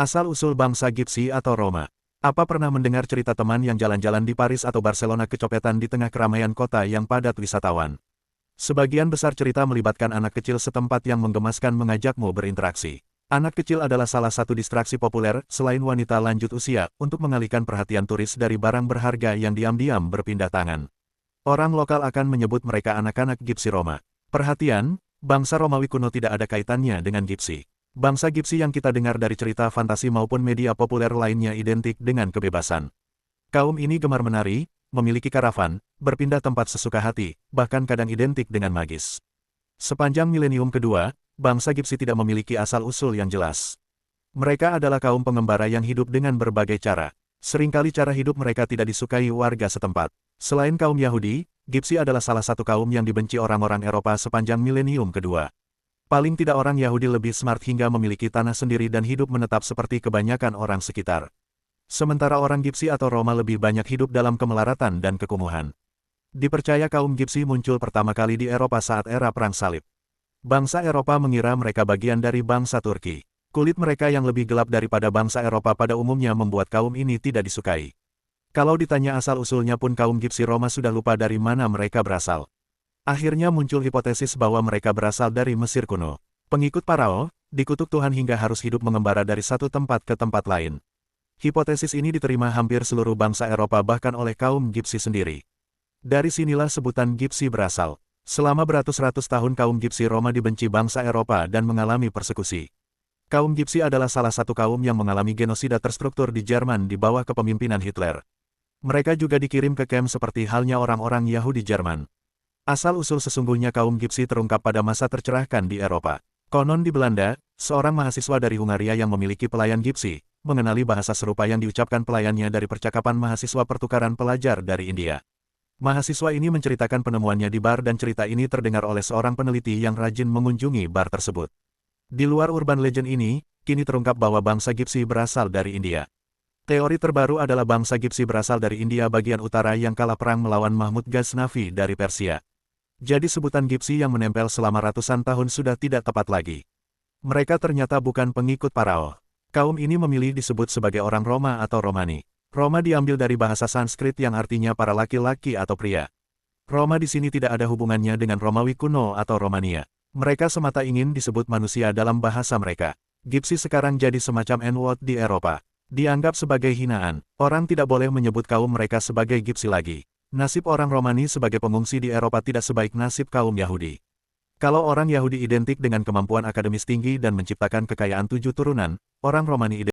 Asal-usul bangsa Gipsi atau Roma. Apa pernah mendengar cerita teman yang jalan-jalan di Paris atau Barcelona kecopetan di tengah keramaian kota yang padat wisatawan? Sebagian besar cerita melibatkan anak kecil setempat yang menggemaskan mengajakmu berinteraksi. Anak kecil adalah salah satu distraksi populer, selain wanita lanjut usia, untuk mengalihkan perhatian turis dari barang berharga yang diam-diam berpindah tangan. Orang lokal akan menyebut mereka anak-anak Gipsi Roma. Perhatian, bangsa Romawi kuno tidak ada kaitannya dengan Gipsi. Bangsa Gipsi yang kita dengar dari cerita fantasi maupun media populer lainnya identik dengan kebebasan. Kaum ini gemar menari, memiliki karavan, berpindah tempat sesuka hati, bahkan kadang identik dengan magis. Sepanjang milenium kedua, bangsa Gipsi tidak memiliki asal-usul yang jelas. Mereka adalah kaum pengembara yang hidup dengan berbagai cara. Seringkali cara hidup mereka tidak disukai warga setempat. Selain kaum Yahudi, Gipsi adalah salah satu kaum yang dibenci orang-orang Eropa sepanjang milenium kedua. Paling tidak orang Yahudi lebih smart hingga memiliki tanah sendiri dan hidup menetap seperti kebanyakan orang sekitar. Sementara orang Gipsi atau Roma lebih banyak hidup dalam kemelaratan dan kekumuhan. Dipercaya kaum Gipsi muncul pertama kali di Eropa saat era Perang Salib. Bangsa Eropa mengira mereka bagian dari bangsa Turki. Kulit mereka yang lebih gelap daripada bangsa Eropa pada umumnya membuat kaum ini tidak disukai. Kalau ditanya asal-usulnya pun kaum Gipsi Roma sudah lupa dari mana mereka berasal. Akhirnya muncul hipotesis bahwa mereka berasal dari Mesir kuno. Pengikut Parao, dikutuk Tuhan hingga harus hidup mengembara dari satu tempat ke tempat lain. Hipotesis ini diterima hampir seluruh bangsa Eropa bahkan oleh kaum Gipsi sendiri. Dari sinilah sebutan Gipsi berasal. Selama beratus-ratus tahun kaum Gipsi Roma dibenci bangsa Eropa dan mengalami persekusi. Kaum Gipsi adalah salah satu kaum yang mengalami genosida terstruktur di Jerman di bawah kepemimpinan Hitler. Mereka juga dikirim ke kamp seperti halnya orang-orang Yahudi Jerman. Asal-usul sesungguhnya kaum Gipsi terungkap pada masa tercerahkan di Eropa. Konon di Belanda, seorang mahasiswa dari Hungaria yang memiliki pelayan Gipsi, mengenali bahasa serupa yang diucapkan pelayannya dari percakapan mahasiswa pertukaran pelajar dari India. Mahasiswa ini menceritakan penemuannya di bar dan cerita ini terdengar oleh seorang peneliti yang rajin mengunjungi bar tersebut. Di luar urban legend ini, kini terungkap bahwa bangsa Gipsi berasal dari India. Teori terbaru adalah bangsa Gipsi berasal dari India bagian utara yang kalah perang melawan Mahmud Ghaznavi dari Persia. Jadi sebutan Gipsi yang menempel selama ratusan tahun sudah tidak tepat lagi. Mereka ternyata bukan pengikut Parao. Kaum ini memilih disebut sebagai orang Roma atau Romani. Roma diambil dari bahasa Sanskrit yang artinya para laki-laki atau pria. Roma di sini tidak ada hubungannya dengan Romawi kuno atau Romania. Mereka semata ingin disebut manusia dalam bahasa mereka. Gipsi sekarang jadi semacam N-word di Eropa. Dianggap sebagai hinaan. Orang tidak boleh menyebut kaum mereka sebagai Gipsi lagi. Nasib orang Romani sebagai pengungsi di Eropa tidak sebaik nasib kaum Yahudi. Kalau orang Yahudi identik dengan kemampuan akademis tinggi dan menciptakan kekayaan 7 turunan, orang Romani identik